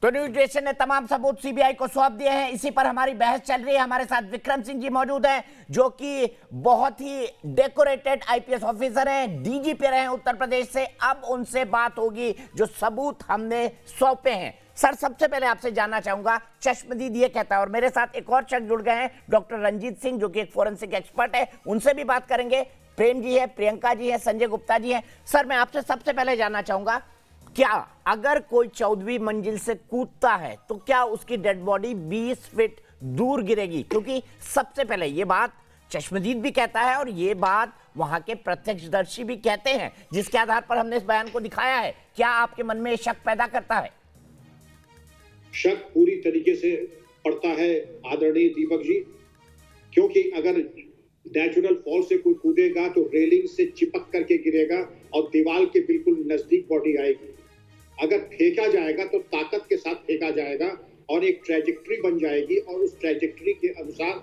तो news nation ने तमाम सबूत सीबीआई को सौंप दिए हैं। इसी पर हमारी बहस चल रही है। हमारे साथ विक्रम सिंह जी मौजूद हैं, जो कि बहुत ही डेकोरेटेड आईपीएस ऑफिसर हैं, डीजीपी रहे हैं उत्तर प्रदेश से। अब उनसे बात होगी जो सबूत हमने सौंपे हैं। सर, सबसे पहले आपसे जानना चाहूंगा, चश्मदीद ये कहता है, और मेरे साथ एक और शख्स जुड़ गए हैं, डॉक्टर रंजीत सिंह, जो कि एक फोरेंसिक एक्सपर्ट है, उनसे भी बात करेंगे। प्रेम जी है, प्रियंका जी है, संजय गुप्ता जी हैं। सर, मैं आपसे सबसे पहले जानना चाहूंगा, क्या अगर कोई 14वीं मंजिल से कूदता है तो क्या उसकी डेड बॉडी 20 फीट दूर गिरेगी? क्योंकि सबसे पहले ये बात चश्मदीद भी कहता है और ये बात वहां के प्रत्यक्षदर्शी भी कहते हैं, जिसके आधार पर हमने इस बयान को दिखाया है। क्या आपके मन में शक पैदा करता है? शक पूरी तरीके से पड़ता है आदरणीय दीपक जी, क्योंकि अगर नेचुरल फॉल से कोई कूदेगा तो रेलिंग से चिपक करके गिरेगा और दीवार के बिल्कुल नजदीक बॉडी आएगी। अगर फेंका जाएगा तो ताकत के साथ फेंका जाएगा और एक ट्रैजेक्टरी बन जाएगी, और उस ट्रैजेक्टरी के अनुसार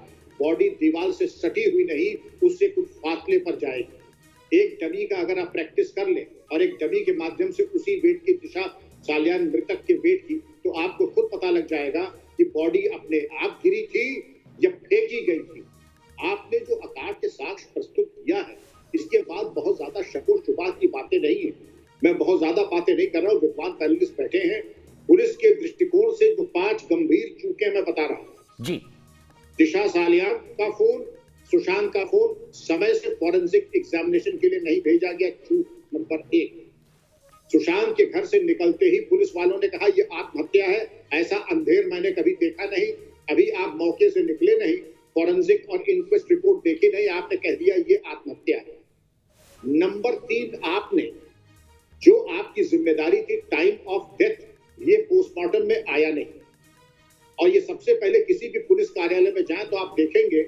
बॉडी दीवार से सटी हुई नहीं, उससे कुछ फासले पर जाएगी। एक डमी का अगर आप प्रैक्टिस कर ले और एक डमी के माध्यम से उसी वेट की दिशा साल्यान मृतक के वेट की, तो आपको खुद पता लग जाएगा कि बॉडी अपने आप गिरी थी या फेंकी गई थी। आपने जो आकार के साक्ष्य प्रस्तुत किया है, इसके बाद बहुत ज्यादा शको शुबा की बातें नहीं है। मैं बहुत ज्यादा बातें नहीं कर रहा हूँ, विद्वान पैनलिस्ट बैठे हैं। पुलिस के दृष्टिकोण से जो 5 गंभीर चूकें मैं बता रहा हूँ जी। दिशा सालियान का फोन, सुशांत का फोन समय से फॉरेंसिक एग्जामिनेशन के लिए नहीं भेजा गया, चूक नंबर 1। सुशांत के घर से निकलते ही पुलिस वालों ने कहा ये आत्महत्या है, ऐसा अंधेर मैंने कभी देखा नहीं। अभी आप मौके से निकले नहीं, फॉरेंसिक और इंक्वेस्ट रिपोर्ट देखी नहीं, आपने कह दिया ये आत्महत्या है। नंबर 3, आपने जो आपकी जिम्मेदारी थी टाइम ऑफ डेथ, ये पोस्टमार्टम में आया नहीं। और ये सबसे पहले किसी भी पुलिस कार्यालय में जाएं तो आप देखेंगे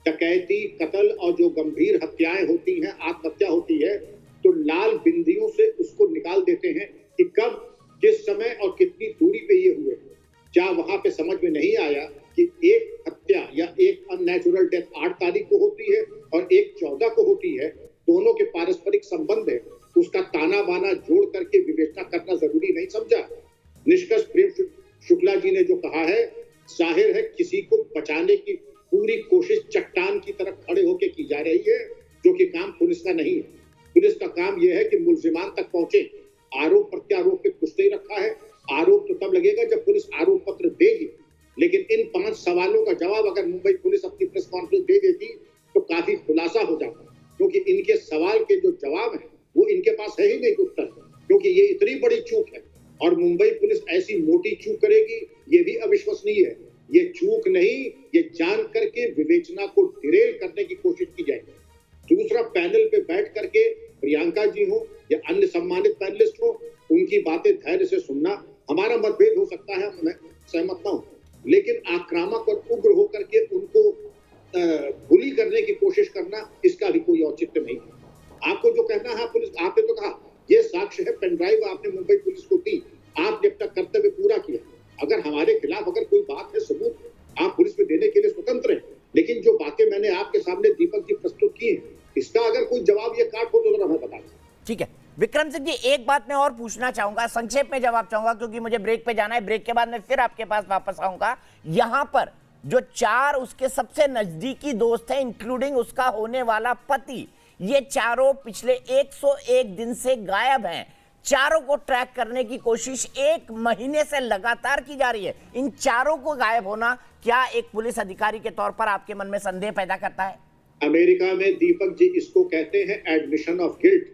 डकैती, कत्ल और जो गंभीर हत्याएं होती हैं, आत्महत्या होती है, तो लाल बिंदियों से उसको निकाल देते हैं कि कब, किस समय और कितनी दूरी पे ये हुए। क्या वहां पे समझ में नहीं आया कि एक हत्या या एक अननेचुरल डेथ 8 तारीख को होती है और एक 14 को होती है, दोनों के पारस्परिक संबंध है, उसका ताना बाना जोड़ करके विवेचना करना जरूरी नहीं समझा? निष्कर्ष प्रेम शुक्ला जी ने जो कहा है, जाहिर है किसी को बचाने की पूरी कोशिश चट्टान की तरफ खड़े होकर की जा रही है, जो कि काम पुलिस का नहीं है। पुलिस का काम यह है कि मुल्जिमान तक पहुंचे। आरोप प्रत्यारोप पे कुछ नहीं रखा है। आरोप तो तब लगेगा जब पुलिस आरोप पत्र देगी, लेकिन इन 5 सवालों का जवाब अगर मुंबई पुलिस अपनी प्रेस कॉन्फ्रेंस दे देती तो काफी खुलासा हो जाता, क्योंकि इनके सवाल के जो जवाब है वो इनके पास है ही नहीं उत्तर, क्योंकि ये इतनी बड़ी चूक है। और मुंबई पुलिस ऐसी मोटी चूक करेगी, ये भी अविश्वसनीय है। ये चूक नहीं, ये जान करके विवेचना को डिरेल करने की कोशिश की जाएगी। दूसरा, पैनल पे बैठ करके प्रियंका जी हो या अन्य सम्मानित पैनलिस्ट हो, उनकी बातें धैर्य से सुनना। हमारा मतभेद हो सकता है, मैं सहमत ना हूं, लेकिन आक्रामक और उग्र होकर के उनको बुली करने की कोशिश करना, इसका भी कोई औचित्य नहीं है। आपको जो कहना है, पुलिस, आपने तो कहा ये साक्ष्य है, पेन ड्राइव आपने मुंबई पुलिस को दी, आपने अपना कर्तव्य पूरा किया। अगर हमारे खिलाफ अगर कोई बात है, सबूत आप पुलिस में देने के लिए स्वतंत्र हैं, लेकिन जो बातें मैंने आपके सामने दीपक जी प्रस्तुत की हैं, इसका अगर कोई जवाब ये काट हो तो जरा हमें बता दें। ठीक है विक्रम सिंह जी, एक बात मैं और पूछना चाहूंगा, संक्षेप में जवाब चाहूंगा, क्योंकि मुझे ब्रेक पे जाना है। ब्रेक के बाद मैं फिर आपके पास वापस आऊंगा। यहां पर जो 4 उसके सबसे नजदीकी दोस्त हैं, इंक्लूडिंग उसका होने वाला पति, ये चारों पिछले 101 दिन से गायब हैं। चारों को ट्रैक करने की कोशिश 1 महीने से लगातार की जा रही है। इन चारों को गायब होना क्या एक पुलिस अधिकारी के तौर पर आपके मन में संदेह पैदा करता है? अमेरिका में दीपक जी इसको कहते हैं एडमिशन ऑफ गिल्ट।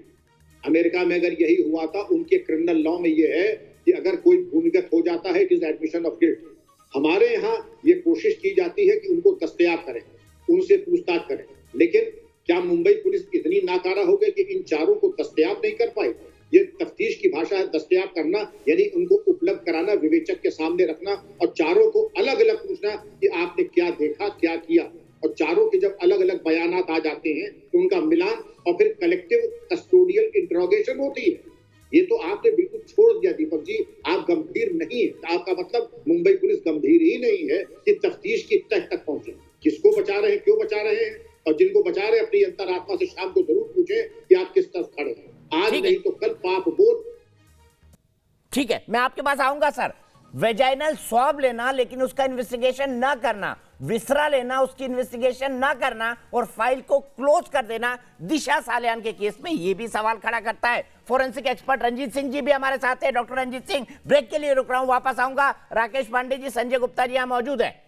अमेरिका में अगर यही हुआ था, उनके क्रिमिनल लॉ में यह है कि अगर कोई भूमिगत हो जाता है, it is admission of guilt. हमारे यहाँ ये कोशिश की जाती है कि उनको दस्तयाब करें, उनसे पूछताछ करें, लेकिन क्या मुंबई पुलिस इतनी नाकारा हो गई कि इन चारों को दस्तयाब नहीं कर पाई? ये तफ्तीश की भाषा है, दस्तयाब करना यानी उनको उपलब्ध कराना, विवेचक के सामने रखना और चारों को अलग अलग पूछना कि आपने क्या देखा, क्या किया। और चारों के जब अलग अलग बयानात आ जाते हैं तो उनका मिलान और फिर कलेक्टिव कस्टोडियल इंटरोगेशन होती है। ये तो आपने बिल्कुल छोड़ दिया दीपक जी, आप गंभीर नहीं है। आपका मतलब मुंबई पुलिस गंभीर ही नहीं है कि तफ्तीश की तह तक पहुंचे। किसको बचा रहे हैं, क्यों बचा रहे हैं, और जिनको बचा रहे अपनी अंतरात्मा से शाम को जरूर पूछे कि आप किस तरफ खड़े हैं। आज नहीं तो कल पाप बोध। ठीक है, मैं आपके पास आऊंगा सर। वेजाइनल स्वैब लेना लेकिन उसका इन्वेस्टिगेशन ना करना, विसरा लेना उसकी इन्वेस्टिगेशन ना करना और फाइल को क्लोज कर देना दिशा सालियान के केस में, यह भी सवाल खड़ा करता है। फोरेंसिक एक्सपर्ट रंजीत सिंह जी भी हमारे साथ है। डॉक्टर रंजीत सिंह, ब्रेक के लिए रुक रहा हूं, वापस आऊंगा। राकेश पांडे जी, संजय गुप्ता जी यहां मौजूद है।